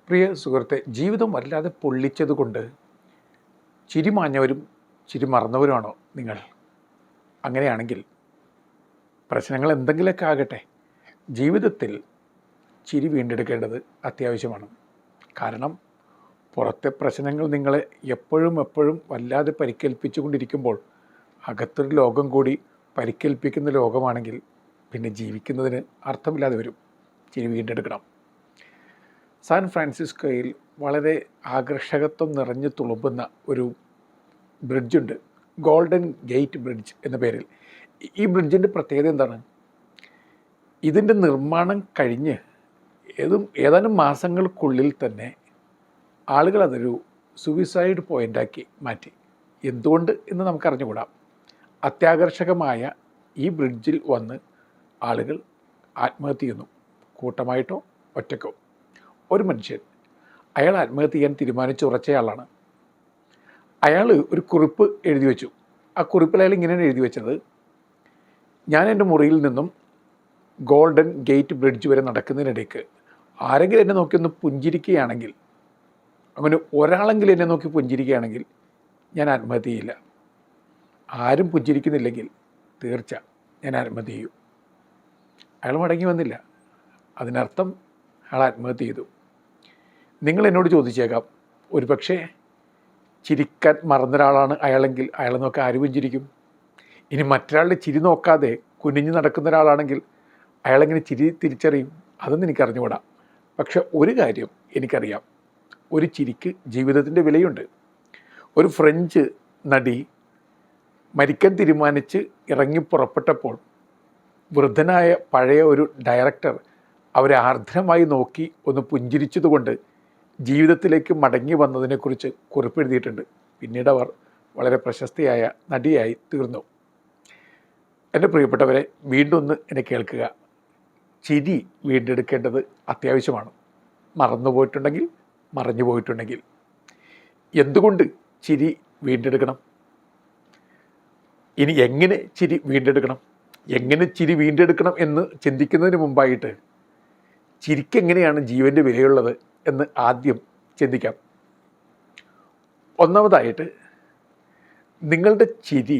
പ്രിയ സുഹൃത്തെ, ജീവിതം വല്ലാതെ പൊള്ളിച്ചതുകൊണ്ട് ചിരി മാഞ്ഞവരും ചിരി മറന്നവരുമാണോ നിങ്ങൾ? അങ്ങനെയാണെങ്കിൽ പ്രശ്നങ്ങൾ എന്തെങ്കിലുമൊക്കെ ആകട്ടെ, ജീവിതത്തിൽ ചിരി വീണ്ടെടുക്കേണ്ടത് അത്യാവശ്യമാണ്. കാരണം പുറത്തെ പ്രശ്നങ്ങൾ നിങ്ങളെ എപ്പോഴും വല്ലാതെ പരിക്കേൽപ്പിച്ചു കൊണ്ടിരിക്കുമ്പോൾ അകത്തൊരു ലോകം കൂടി പരിക്കേൽപ്പിക്കുന്ന ലോകമാണെങ്കിൽ പിന്നെ ജീവിക്കുന്നതിന് അർത്ഥമില്ലാതെ വരും. ചിരി വീണ്ടെടുക്കണം. സാൻ ഫ്രാൻസിസ്കോയിൽ വളരെ ആകർഷകത്വം നിറഞ്ഞു തുളുമ്പുന്ന ഒരു ബ്രിഡ്ജുണ്ട്, ഗോൾഡൻ ഗേറ്റ് ബ്രിഡ്ജ് എന്ന പേരിൽ. ഈ ബ്രിഡ്ജിൻ്റെ പ്രത്യേകത എന്താണ്? ഇതിൻ്റെ നിർമ്മാണം കഴിഞ്ഞ് ഏതാനും മാസങ്ങൾക്കുള്ളിൽ തന്നെ ആളുകൾ അതൊരു സൂയിസൈഡ് പോയിൻ്റാക്കി മാറ്റി. എന്തുകൊണ്ട് എന്ന് നമുക്കറിഞ്ഞുകൂടാ. അത്യാകർഷകമായ ഈ ബ്രിഡ്ജിൽ വന്ന് ആളുകൾ ആത്മഹത്യ ചെയ്യുന്നു, കൂട്ടമായിട്ടോ ഒറ്റക്കോ. ഒരു മനുഷ്യൻ, അയാൾ ആത്മഹത്യ ചെയ്യാൻ തീരുമാനിച്ചുറച്ചയാളാണ്. അയാൾ ഒരു കുറിപ്പ് എഴുതി വെച്ചു. ആ കുറിപ്പിൽ അയാൾ ഇങ്ങനെയാണ് എഴുതി വെച്ചത്: ഞാൻ എൻ്റെ മുറിയിൽ നിന്നും ഗോൾഡൻ ഗേറ്റ് ബ്രിഡ്ജ് വരെ നടക്കുന്നതിനിടയ്ക്ക് ആരെങ്കിലും എന്നെ നോക്കി ഒന്ന് പുഞ്ചിരിക്കുകയാണെങ്കിൽ, അങ്ങനെ ഒരാളെങ്കിലും എന്നെ നോക്കി പുഞ്ചിരിക്കുകയാണെങ്കിൽ ഞാൻ ആത്മഹത്യ ചെയ്യില്ല. ആരും പുഞ്ചിരിക്കുന്നില്ലെങ്കിൽ തീർച്ച ഞാൻ ആത്മഹത്യ ചെയ്യും. അയാൾ മടങ്ങി വന്നില്ല. അതിനർത്ഥം അയാൾ ആത്മഹത്യ ചെയ്തു. നിങ്ങൾ എന്നോട് ചോദിച്ചേക്കാം, ഒരുപക്ഷെ ചിരിക്കാൻ മറന്നൊരാളാണ് അയാളെങ്കിൽ അയാളെ നോക്കി ആര് പുഞ്ചിരിക്കും? ഇനി മറ്റൊരാളുടെ ചിരി നോക്കാതെ കുനിഞ്ഞു നടക്കുന്ന ഒരാളാണെങ്കിൽ അയാളെങ്ങനെ ചിരി തിരിച്ചറിയും? അതൊന്നും എനിക്കറിഞ്ഞുകൂടാ. പക്ഷെ ഒരു കാര്യം എനിക്കറിയാം, ഒരു ചിരിക്ക് ജീവിതത്തിൻ്റെ വിലയുണ്ട്. ഒരു ഫ്രഞ്ച് നടി മരിക്കാൻ തീരുമാനിച്ച് ഇറങ്ങി പുറപ്പെട്ടപ്പോൾ വൃദ്ധനായ പഴയ ഒരു ഡയറക്ടർ അവരെ ആർദ്രമായി നോക്കി ഒന്ന് പുഞ്ചിരിച്ചതുകൊണ്ട് ജീവിതത്തിലേക്ക് മടങ്ങി വന്നതിനെക്കുറിച്ച് കുറിപ്പെഴുതിയിട്ടുണ്ട്. പിന്നീട് അവർ വളരെ പ്രശസ്തയായ നടിയായി തീർന്നു. എൻ്റെ പ്രിയപ്പെട്ടവരെ, വീണ്ടും ഒന്ന് എന്നെ കേൾക്കുക. ചിരി വീണ്ടെടുക്കേണ്ടത് അത്യാവശ്യമാണ്. മറന്നു പോയിട്ടുണ്ടെങ്കിൽ എന്തുകൊണ്ട് ചിരി വീണ്ടെടുക്കണം? ഇനി എങ്ങനെ ചിരി വീണ്ടെടുക്കണം എന്ന് ചിന്തിക്കുന്നതിന് മുമ്പായിട്ട് ചിരിക്കെങ്ങനെയാണ് ജീവൻ്റെ വിലയുള്ളത് എന്ന് ആദ്യം ചിന്തിക്കാം. ഒന്നാമതായിട്ട്, നിങ്ങളുടെ ചിരി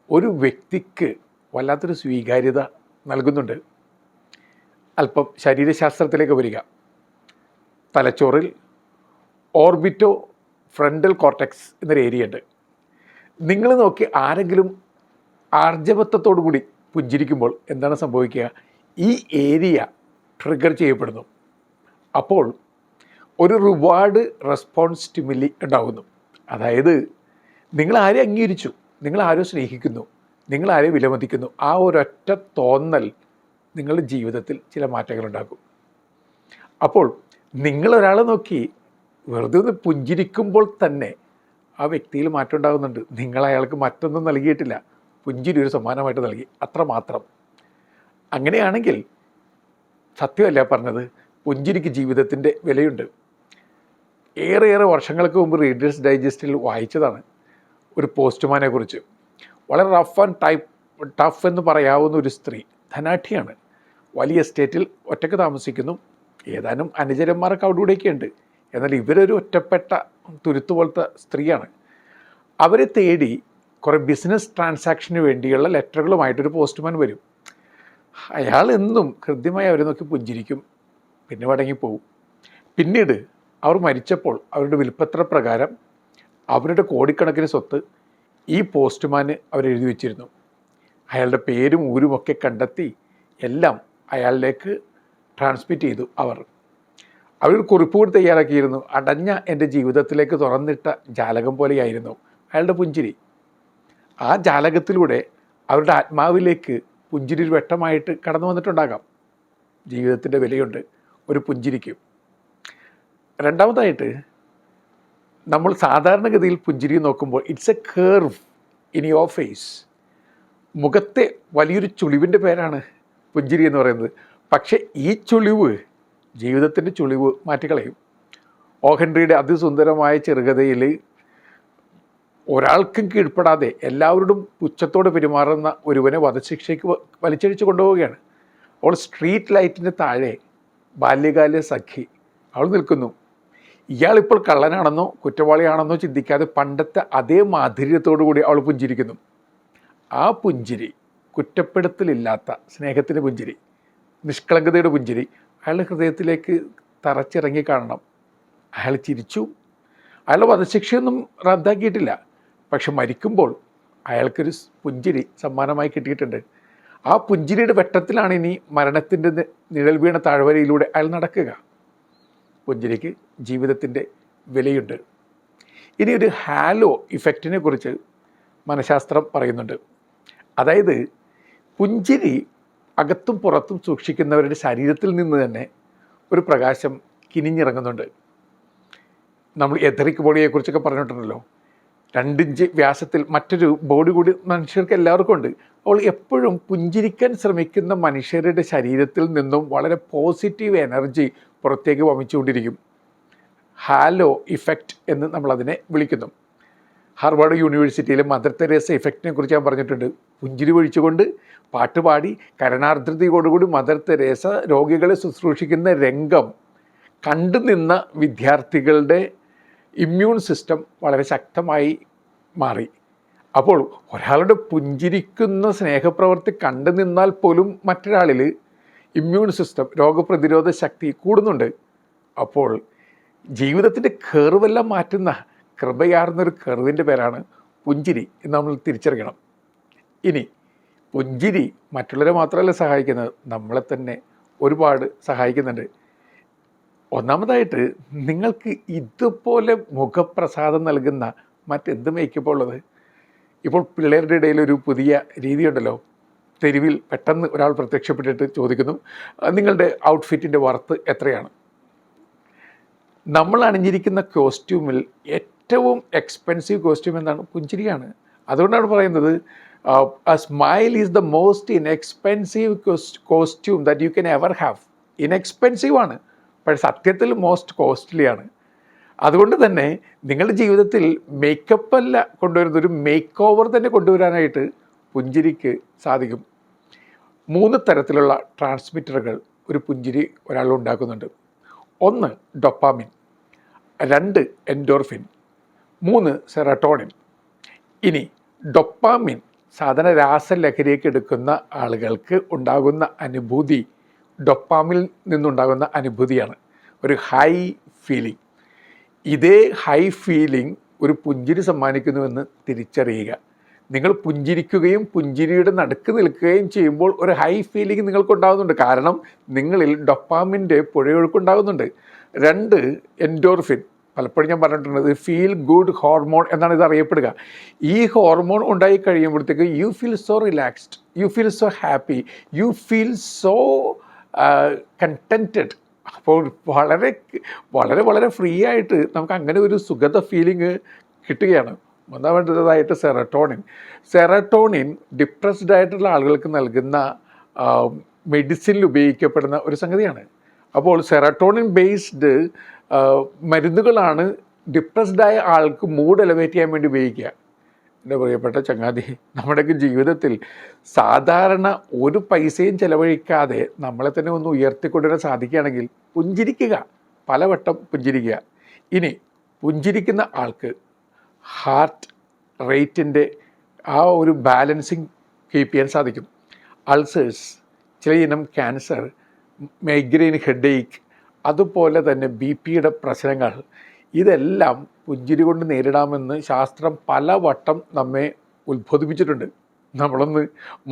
ഒരു വ്യക്തിക്ക് വല്ലാത്തൊരു സ്വീകാര്യത നൽകുന്നുണ്ട്. അല്പം ശരീരശാസ്ത്രത്തിലേക്ക് വരിക. തലച്ചോറിൽ ഓർബിറ്റോ ഫ്രണ്ടൽ കോർട്ടെക്സ് എന്നൊരു ഏരിയ ഉണ്ട്. നിങ്ങൾ നോക്കി ആരെങ്കിലും ആർജവത്വത്തോടു കൂടി പുഞ്ചിരിക്കുമ്പോൾ എന്താണ് സംഭവിക്കുക? ഈ ഏരിയ ട്രിഗർ ചെയ്യപ്പെടുന്നു. അപ്പോൾ ഒരു റിവാർഡ് റെസ്പോൺസ് സ്റ്റിമുലി ഉണ്ടാകുന്നു. അതായത് നിങ്ങൾ ആരെ അംഗീകരിച്ചു, നിങ്ങൾ ആരോ സ്നേഹിക്കുന്നു, നിങ്ങൾ ആരെ വിലമതിക്കുന്നു, ആ ഒരൊറ്റ തോന്നൽ നിങ്ങളുടെ ജീവിതത്തിൽ ചില മാറ്റങ്ങൾ ഉണ്ടാക്കും. അപ്പോൾ നിങ്ങളൊരാളെ നോക്കി വെറുതെ ഒന്ന് പുഞ്ചിരിക്കുമ്പോൾ തന്നെ ആ വ്യക്തിയിൽ മാറ്റം ഉണ്ടാകുന്നുണ്ട്. നിങ്ങൾ അയാൾക്ക് മറ്റൊന്നും നൽകിയിട്ടില്ല, പുഞ്ചിരി ഒരു സമ്മാനമായിട്ട് നൽകി, അത്രമാത്രം. അങ്ങനെയാണെങ്കിൽ സത്യമല്ല പറഞ്ഞത്, പുഞ്ചിരിക്ക് ജീവിതത്തിൻ്റെ വിലയുണ്ട്. ഏറെ വർഷങ്ങൾക്ക് മുമ്പ് റീഡേഴ്സ് ഡൈജസ്റ്റിൽ വായിച്ചതാണ് ഒരു പോസ്റ്റ്മാനെ കുറിച്ച്. വളരെ ടഫ് എന്ന് പറയാവുന്ന ഒരു സ്ത്രീ, ധനാഠ്യാണ്, വലിയ എസ്റ്റേറ്റിൽ ഒറ്റയ്ക്ക് താമസിക്കുന്നു. ഏതാനും അനുചരന്മാർക്ക് അവിടെയൊക്കെ ഉണ്ട്. എന്നാൽ ഇവരൊരു ഒറ്റപ്പെട്ട തുരുത്തു പോലത്തെ സ്ത്രീയാണ്. അവരെ തേടി കുറേ ബിസിനസ് ട്രാൻസാക്ഷന് വേണ്ടിയുള്ള ലെറ്ററുകളുമായിട്ടൊരു പോസ്റ്റ്മാൻ വരും. അയാൾ എന്നും കൃത്യമായി അവരെ നോക്കി പുഞ്ചിരിക്കും, പിന്നെ മടങ്ങിപ്പോവും. പിന്നീട് അവർ മരിച്ചപ്പോൾ അവരുടെ വിൽപ്പത്ര പ്രകാരം അവരുടെ കോടിക്കണക്കിന് സ്വത്ത് ഈ പോസ്റ്റ്മാന് അവരെഴുതി വെച്ചിരുന്നു. അയാളുടെ പേരും ഊരുമൊക്കെ കണ്ടെത്തി എല്ലാം അയാളിലേക്ക് ട്രാൻസ്മിറ്റ് ചെയ്തു. അവർ കുറിപ്പ് കൂടി തയ്യാറാക്കിയിരുന്നു. അടഞ്ഞ എൻ്റെ ജീവിതത്തിലേക്ക് തുറന്നിട്ട ജാലകം പോലെയായിരുന്നു അയാളുടെ പുഞ്ചിരി. ആ ജാലകത്തിലൂടെ അവരുടെ ആത്മാവിലേക്ക് പുഞ്ചിരി ഒരു വെട്ടമായിട്ട് കടന്നു വന്നിട്ടുണ്ടാകാം. ജീവിതത്തിൻ്റെ വിലയുണ്ട് ഒരു പുഞ്ചിരിക്കും. രണ്ടാമതായിട്ട്, നമ്മൾ സാധാരണഗതിയിൽ പുഞ്ചിരി നോക്കുമ്പോൾ it's a curve in your face. മുഖത്തെ വലിയൊരു ചുളിവിൻ്റെ പേരാണ് പുഞ്ചിരി എന്ന് പറയുന്നത്. പക്ഷേ ഈ ചുളിവ് ജീവിതത്തിൻ്റെ ചുളിവ് മാറ്റിക്കളയും. ഓ ഹെൻറിയുടെ അതിസുന്ദരമായ ചെറുകഥയിൽ ഒരാൾക്കും കീഴ്പ്പെടാതെ എല്ലാവരോടും പുച്ഛത്തോടെ പെരുമാറുന്ന ഒരുവനെ വധശിക്ഷയ്ക്ക് വലിച്ചഴിച്ച് കൊണ്ടുപോവുകയാണ്. അവൾ സ്ട്രീറ്റ് ലൈറ്റിൻ്റെ താഴെ ബാല്യകാല സഖി അവൾ നിൽക്കുന്നു. ഇയാളിപ്പോൾ കള്ളനാണെന്നോ കുറ്റവാളിയാണെന്നോ ചിന്തിക്കാതെ പണ്ടത്തെ അതേ മാധുര്യത്തോടു കൂടി അവൾ പുഞ്ചിരിക്കുന്നു. ആ പുഞ്ചിരി കുറ്റപ്പെടുത്തലില്ലാത്ത സ്നേഹത്തിൻ്റെ പുഞ്ചിരി, നിഷ്കളങ്കതയുടെ പുഞ്ചിരി അയാളുടെ ഹൃദയത്തിലേക്ക് തറച്ചിറങ്ങി കാണണം. അയാൾ ചിരിച്ചു. അയാളുടെ വധശിക്ഷയൊന്നും റദ്ദാക്കിയിട്ടില്ല. പക്ഷെ മരിക്കുമ്പോൾ അയാൾക്കൊരു പുഞ്ചിരി സമ്മാനമായി കിട്ടിയിട്ടുണ്ട്. ആ പുഞ്ചിരിയുടെ വെട്ടത്തിലാണ് ഇനി മരണത്തിൻ്റെ നിഴൽ വീണ താഴ്വരയിലൂടെ അയാൾ നടക്കുക. പുഞ്ചിരിക്ക് ജീവിതത്തിൻ്റെ വിലയുണ്ട്. ഇനി ഒരു ഹാലോ ഇഫക്റ്റിനെ കുറിച്ച് മനഃശാസ്ത്രം പറയുന്നുണ്ട്. അതായത് പുഞ്ചിരി അകത്തും പുറത്തും സൂക്ഷിക്കുന്നവരുടെ ശരീരത്തിൽ നിന്ന് തന്നെ ഒരു പ്രകാശം കിനിഞ്ഞിറങ്ങുന്നുണ്ട്. നമ്മൾ എഥറിക് ബോഡിയെക്കുറിച്ചൊക്കെ പറഞ്ഞിട്ടുണ്ടല്ലോ. 2 ഇഞ്ച് വ്യാസത്തിൽ മറ്റൊരു ബോഡി കൂടി മനുഷ്യർക്ക് എല്ലാവർക്കും ഉണ്ട്. അപ്പോൾ എപ്പോഴും പുഞ്ചിരിക്കാൻ ശ്രമിക്കുന്ന മനുഷ്യരുടെ ശരീരത്തിൽ നിന്നും വളരെ പോസിറ്റീവ് എനർജി പുറത്തേക്ക് വമിച്ചുകൊണ്ടിരിക്കും. ഹാലോ ഇഫക്റ്റ് എന്ന് നമ്മളതിനെ വിളിക്കുന്നു. ഹാർവാർഡ് യൂണിവേഴ്സിറ്റിയിലെ മദർ തെരേസ ഇഫക്റ്റിനെ കുറിച്ച് ഞാൻ പറഞ്ഞിട്ടുണ്ട്. പുഞ്ചിരി ഒഴിച്ചുകൊണ്ട് പാട്ടുപാടി കരുണാർദ്രതയോടുകൂടി മദർ തെരേസ രോഗികളെ ശുശ്രൂഷിക്കുന്ന രംഗം കണ്ടു നിന്ന വിദ്യാർത്ഥികളുടെ ഇമ്മ്യൂൺ സിസ്റ്റം വളരെ ശക്തമായി മാറി. അപ്പോൾ ഒരാളുടെ പുഞ്ചിരിക്കുന്ന സ്നേഹപ്രവൃത്തി കണ്ടു നിന്നാൽ പോലും മറ്റൊരാളിൽ ഇമ്മ്യൂൺ സിസ്റ്റം, രോഗപ്രതിരോധ ശക്തി കൂടുന്നുണ്ട്. അപ്പോൾ ജീവിതത്തിൻ്റെ കർവെല്ലാം മാറ്റുന്ന കൃപയാർന്നൊരു കർവിൻ്റെ പേരാണ് പുഞ്ചിരി എന്ന് നമ്മൾ തിരിച്ചറിയണം. ഇനി പുഞ്ചിരി മറ്റുള്ളവരെ മാത്രമല്ല സഹായിക്കുന്നത്, നമ്മളെ തന്നെ ഒരുപാട് സഹായിക്കുന്നുണ്ട്. ഒന്നാമതായിട്ട് നിങ്ങൾക്ക് ഇതുപോലെ മുഖപ്രസാദം നൽകുന്ന മറ്റെന്ത് മേക്കപ്പ് ഉള്ളത്? ഇപ്പോൾ പിള്ളേരുടെ ഇടയിൽ ഒരു പുതിയ രീതിയുണ്ടല്ലോ. തെരുവിൽ പെട്ടെന്ന് ഒരാൾ പ്രത്യക്ഷപ്പെട്ടിട്ട് ചോദിക്കുന്നു, നിങ്ങളുടെ ഔട്ട്ഫിറ്റിൻ്റെ വർത്ത് എത്രയാണ്? നമ്മൾ അണിഞ്ഞിരിക്കുന്ന കോസ്റ്റ്യൂമിൽ ഏറ്റവും എക്സ്പെൻസീവ് കോസ്റ്റ്യൂം എന്താണ്? പുഞ്ചിരിയാണ്. അതുകൊണ്ടാണ് പറയുന്നത് a smile is the most inexpensive costume that you can ever have. Inexpensive ആണ്, പക്ഷേ സത്യത്തിൽ മോസ്റ്റ് കോസ്റ്റ്ലി ആണ്. അതുകൊണ്ട് തന്നെ നിങ്ങളുടെ ജീവിതത്തിൽ മേക്കപ്പ് അല്ല കൊണ്ടുവരുന്നത്, ഒരു മേക്ക് ഓവർ തന്നെ കൊണ്ടുവരാനായിട്ട് പുഞ്ചിരിക്ക് സാധിക്കും. 3 തരത്തിലുള്ള ട്രാൻസ്മിറ്ററുകൾ ഒരു പുഞ്ചിരി ഒരാൾ ഉണ്ടാക്കുന്നുണ്ട്. 1 ഡൊപ്പാമിൻ, 2 എൻഡോർഫിൻ, 3 സെറട്ടോണിൻ. ഇനി ഡൊപ്പാമിൻ സാധാരണ രാസലഹരിയൊക്കെ എടുക്കുന്ന ആളുകൾക്ക് ഉണ്ടാകുന്ന അനുഭൂതി ഡൊപ്പാമിൽ നിന്നുണ്ടാകുന്ന അനുഭൂതിയാണ്, ഒരു ഹൈ ഫീലിംഗ്. ഇതേ ഹൈ ഫീലിംഗ് ഒരു പുഞ്ചിരി സമ്മാനിക്കുന്നുവെന്ന് തിരിച്ചറിയുക. നിങ്ങൾ പുഞ്ചിരിക്കുകയും പുഞ്ചിരിയുടെ നടുക്ക് നിൽക്കുകയും ചെയ്യുമ്പോൾ ഒരു ഹൈ ഫീലിംഗ് നിങ്ങൾക്കുണ്ടാകുന്നുണ്ട്. കാരണം നിങ്ങളിൽ ഡൊപ്പാമിൻ്റെ പുഴയൊഴുക്കുണ്ടാകുന്നുണ്ട്. 2 എൻഡോർഫിൻ, പലപ്പോഴും ഞാൻ പറഞ്ഞിട്ടുണ്ട്, ഫീൽ ഗുഡ് ഹോർമോൺ എന്നാണ് ഇത് അറിയപ്പെടുക. ഈ ഹോർമോൺ ഉണ്ടായി കഴിയുമ്പോഴത്തേക്ക് you feel so relaxed, you feel so happy, you feel so contented. അപ്പോൾ വളരെ വളരെ വളരെ ഫ്രീ ആയിട്ട് നമുക്ക് അങ്ങനെ ഒരു സുഖത ഫീലിംഗ് കിട്ടുകയാണ്. ഒന്നാമതായിട്ട് സെറട്ടോണിൻ ഡിപ്രസ്ഡ് ആയിട്ടുള്ള ആളുകൾക്ക് നൽകുന്ന മെഡിസിനിൽ ഉപയോഗിക്കപ്പെടുന്ന ഒരു സംഗതിയാണ്. അപ്പോൾ സെറട്ടോണിൻ ബേസ്ഡ് മരുന്നുകളാണ് ഡിപ്രസ്ഡായ ആൾക്ക് മൂഡ് എലവേറ്റ് ചെയ്യാൻ വേണ്ടി ഉപയോഗിക്കുക. എൻ്റെ പ്രിയപ്പെട്ട ചങ്ങാതി, നമ്മുടെയൊക്കെ ജീവിതത്തിൽ സാധാരണ ഒരു പൈസയും ചിലവഴിക്കാതെ നമ്മളെ തന്നെ ഒന്ന് ഉയർത്തിക്കൊണ്ടുവരാൻ സാധിക്കുകയാണെങ്കിൽ പുഞ്ചിരിക്കുക, പലവട്ടം പുഞ്ചിരിക്കുക. ഇനി പുഞ്ചിരിക്കുന്ന ആൾക്ക് ഹാർട്ട് റേറ്റിൻ്റെ ആ ഒരു ബാലൻസിങ് കീപ്പ് ചെയ്യാൻ സാധിക്കും. അൾസേഴ്സ്, ചില ഇനം ക്യാൻസർ, മൈഗ്രെയിൻ, ഹെഡേക്ക്, അതുപോലെ തന്നെ BP-യുടെ പ്രശ്നങ്ങൾ, ഇതെല്ലാം പുഞ്ചിരി കൊണ്ട് നേരിടാമെന്ന് ശാസ്ത്രം പലവട്ടം നമ്മെ ഉത്ബോധിപ്പിച്ചിട്ടുണ്ട്. നമ്മളൊന്ന്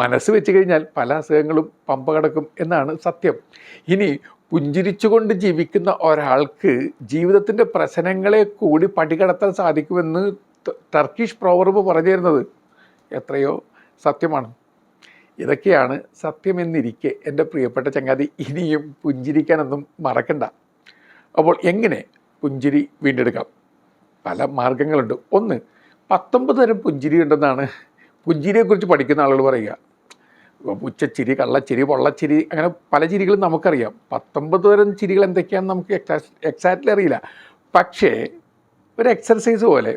മനസ്സ് വെച്ച് കഴിഞ്ഞാൽ പല അസുഖങ്ങളും പമ്പ കടക്കും എന്നാണ് സത്യം. ഇനി പുഞ്ചിരിച്ചുകൊണ്ട് ജീവിക്കുന്ന ഒരാൾക്ക് ജീവിതത്തിൻ്റെ പ്രശ്നങ്ങളെ കൂടി പടികടത്താൻ സാധിക്കുമെന്ന് ടർക്കിഷ് പ്രോവർബ് പറഞ്ഞു തരുന്നത് എത്രയോ സത്യമാണ്. ഇതൊക്കെയാണ് സത്യമെന്നിരിക്കെ എൻ്റെ പ്രിയപ്പെട്ട ചങ്ങാതി, ഇനിയും പുഞ്ചിരിക്കാനൊന്നും മറക്കണ്ട. അപ്പോൾ എങ്ങനെ പുഞ്ചിരി വീണ്ടെടുക്കാം? പല മാർഗങ്ങളുണ്ട്. 1, 19 തരം പുഞ്ചിരി ഉണ്ടെന്നാണ് പുഞ്ചിരിയെക്കുറിച്ച് പഠിക്കുന്ന ആളുകൾ പറയുക. പുച്ചച്ചിരി, കള്ളച്ചിരി, പൊള്ളച്ചിരി, അങ്ങനെ പല ചിരികളും നമുക്കറിയാം. 19 തരം ചിരികൾ എന്തൊക്കെയാണെന്ന് നമുക്ക് എക്സാക്റ്റ്ലി അറിയില്ല. പക്ഷേ ഒരു എക്സർസൈസ് പോലെ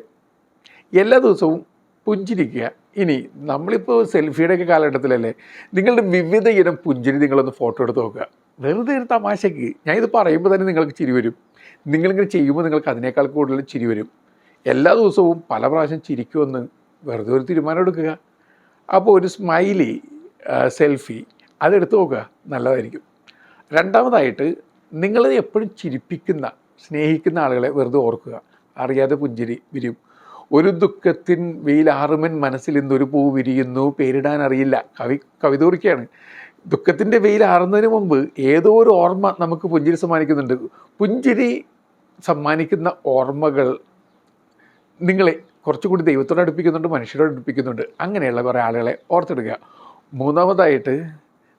എല്ലാ ദിവസവും പുഞ്ചിരിക്കുക. ഇനി നമ്മളിപ്പോൾ സെൽഫിയുടെയൊക്കെ കാലഘട്ടത്തിലല്ലേ, നിങ്ങളുടെ വിവിധ ഇനം പുഞ്ചിരി നിങ്ങളൊന്ന് ഫോട്ടോ എടുത്ത് നോക്കുക. വെറുതെ ഒരു തമാശയ്ക്ക്. ഞാൻ ഇത് പറയുമ്പോൾ തന്നെ നിങ്ങൾക്ക് ചിരി വരും. നിങ്ങളിങ്ങനെ ചെയ്യുമ്പോൾ നിങ്ങൾക്ക് അതിനേക്കാൾ കൂടുതൽ ചിരി വരും. എല്ലാ ദിവസവും പല പ്രാവശ്യം ചിരിക്കുമെന്ന് വെറുതെ ഒരു തീരുമാനം എടുക്കുക. അപ്പോൾ ഒരു സ്മൈലി സെൽഫി അതെടുത്ത് നോക്കുക, നല്ലതായിരിക്കും. രണ്ടാമതായിട്ട്, നിങ്ങളെ എപ്പോഴും ചിരിപ്പിക്കുന്ന സ്നേഹിക്കുന്ന ആളുകളെ വെറുതെ ഓർക്കുക. അറിയാതെ പുഞ്ചിരി വിരിയും. ഒരു ദുഃഖത്തിൻ വെയിലാറുമൻ മനസ്സിൽ ഇന്നൊരു പൂ വിരിയുന്നു, പേരിടാൻ അറിയില്ല. കവിത കുറിക്കുകയാണ്. ദുഃഖത്തിൻ്റെ വെയിലാറുന്നതിന് മുമ്പ് ഏതോ ഒരു ഓർമ്മ നമുക്ക് പുഞ്ചിരി സമ്മാനിക്കുന്നുണ്ട്. പുഞ്ചിരി സമ്മാനിക്കുന്ന ഓർമ്മകൾ നിങ്ങളെ കുറച്ചുകൂടി ദൈവത്തോട് അടുപ്പിക്കുന്നുണ്ട്, മനുഷ്യരോട് അടുപ്പിക്കുന്നുണ്ട്. അങ്ങനെയുള്ള കുറേ ആളുകളെ ഓർത്തെടുക്കുക. മൂന്നാമതായിട്ട്,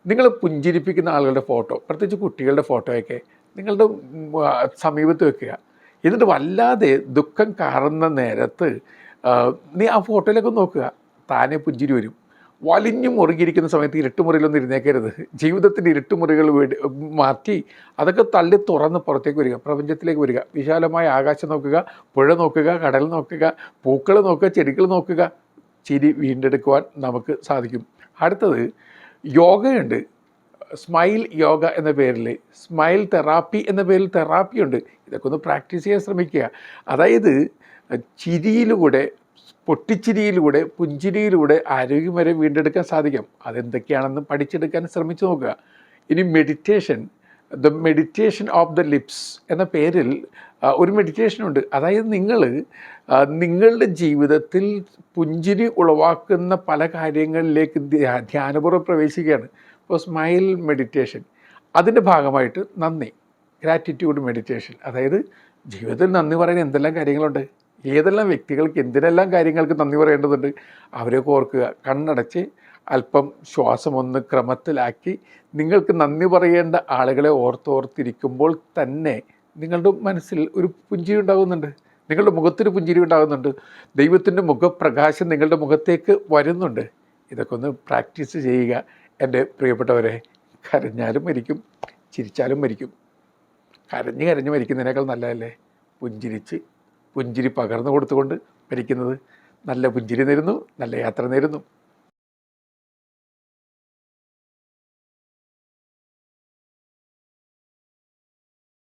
നിങ്ങൾ പുഞ്ചിരിപ്പിക്കുന്ന ആളുകളുടെ ഫോട്ടോ, പ്രത്യേകിച്ച് കുട്ടികളുടെ ഫോട്ടോയൊക്കെ നിങ്ങളുടെ സമീപത്ത് വെക്കുക. എന്നിട്ട് വല്ലാതെ ദുഃഖം കാറുന്ന നേരത്ത് നീ ആ ഫോട്ടോയിലൊക്കെ നോക്കുക, താനെ പുഞ്ചിരി വരും. വലിഞ്ഞു മുറുകിയിരിക്കുന്ന സമയത്ത് ഇരുട്ടുമുറിയിലൊന്നും ഇരുന്നേക്കരുത്. ജീവിതത്തിൻ്റെ ഇരുട്ടുമുറികൾ മാറ്റി അതൊക്കെ തള്ളി തുറന്ന് പുറത്തേക്ക് വരിക, പ്രപഞ്ചത്തിലേക്ക് വരിക. വിശാലമായ ആകാശം നോക്കുക, പുഴ നോക്കുക, കടൽ നോക്കുക, പൂക്കൾ നോക്കുക, ചെടികൾ നോക്കുക. ചിരി വീണ്ടെടുക്കുവാൻ നമുക്ക് സാധിക്കും. അടുത്തത്, യോഗയുണ്ട്. സ്മൈൽ യോഗ എന്ന പേരിൽ, സ്മൈൽ തെറാപ്പി എന്ന പേരിൽ തെറാപ്പിയുണ്ട്. ഇതൊക്കെ ഒന്ന് പ്രാക്ടീസ് ചെയ്യാൻ ശ്രമിക്കുക. അതായത് ചിരിയിലൂടെ, പൊട്ടിച്ചിരിയിലൂടെ, പുഞ്ചിരിയിലൂടെ ആരോഗ്യം വരെ വീണ്ടെടുക്കാൻ സാധിക്കും. അതെന്തൊക്കെയാണെന്ന് പഠിച്ചെടുക്കാൻ ശ്രമിച്ചു നോക്കുക. ഇനി meditation, the meditation of the lips എന്ന പേരിൽ ഒരു മെഡിറ്റേഷനുണ്ട്. അതായത് നിങ്ങളുടെ ജീവിതത്തിൽ പുഞ്ചിരി ഉളവാക്കുന്ന പല കാര്യങ്ങളിലേക്ക് ധ്യാനപൂർവ്വം പ്രവേശിക്കുകയാണ്. ഇപ്പോൾ സ്മൈൽ മെഡിറ്റേഷൻ, അതിൻ്റെ ഭാഗമായിട്ട് നന്ദി, ഗ്രാറ്റിറ്റ്യൂഡ് മെഡിറ്റേഷൻ. അതായത് ജീവിതത്തിൽ നന്ദി പറയാൻ എന്തെല്ലാം കാര്യങ്ങളുണ്ട്, ഏതെല്ലാം വ്യക്തികൾക്ക് എന്തിനെല്ലാം കാര്യങ്ങൾക്ക് നന്ദി പറയേണ്ടതുണ്ട്, അവരെയൊക്കെ ഓർക്കുക. കണ്ണടച്ച് അല്പം ശ്വാസമൊന്ന് ക്രമത്തിലാക്കി നിങ്ങൾക്ക് നന്ദി പറയേണ്ട ആളുകളെ ഓർത്തിരിക്കുമ്പോൾ തന്നെ നിങ്ങളുടെ മനസ്സിൽ ഒരു പുഞ്ചിരി ഉണ്ടാകുന്നുണ്ട്, നിങ്ങളുടെ മുഖത്തൊരു പുഞ്ചിരി ഉണ്ടാകുന്നുണ്ട്, ദൈവത്തിൻ്റെ മുഖപ്രകാശം നിങ്ങളുടെ മുഖത്തേക്ക് വരുന്നുണ്ട്. ഇതൊക്കെ ഒന്ന് പ്രാക്ടീസ് ചെയ്യുക എൻ്റെ പ്രിയപ്പെട്ടവരെ. കരഞ്ഞാലും മരിക്കും, ചിരിച്ചാലും മരിക്കും. കരഞ്ഞ് മരിക്കുന്നതിനേക്കാൾ നല്ലതല്ലേ പുഞ്ചിരിച്ച് പുഞ്ചിരി പകർന്നു കൊടുത്തുകൊണ്ട് മരിക്കുന്നത്. നല്ല പുഞ്ചിരി നേരുന്നു, നല്ല യാത്ര നേരുന്നു.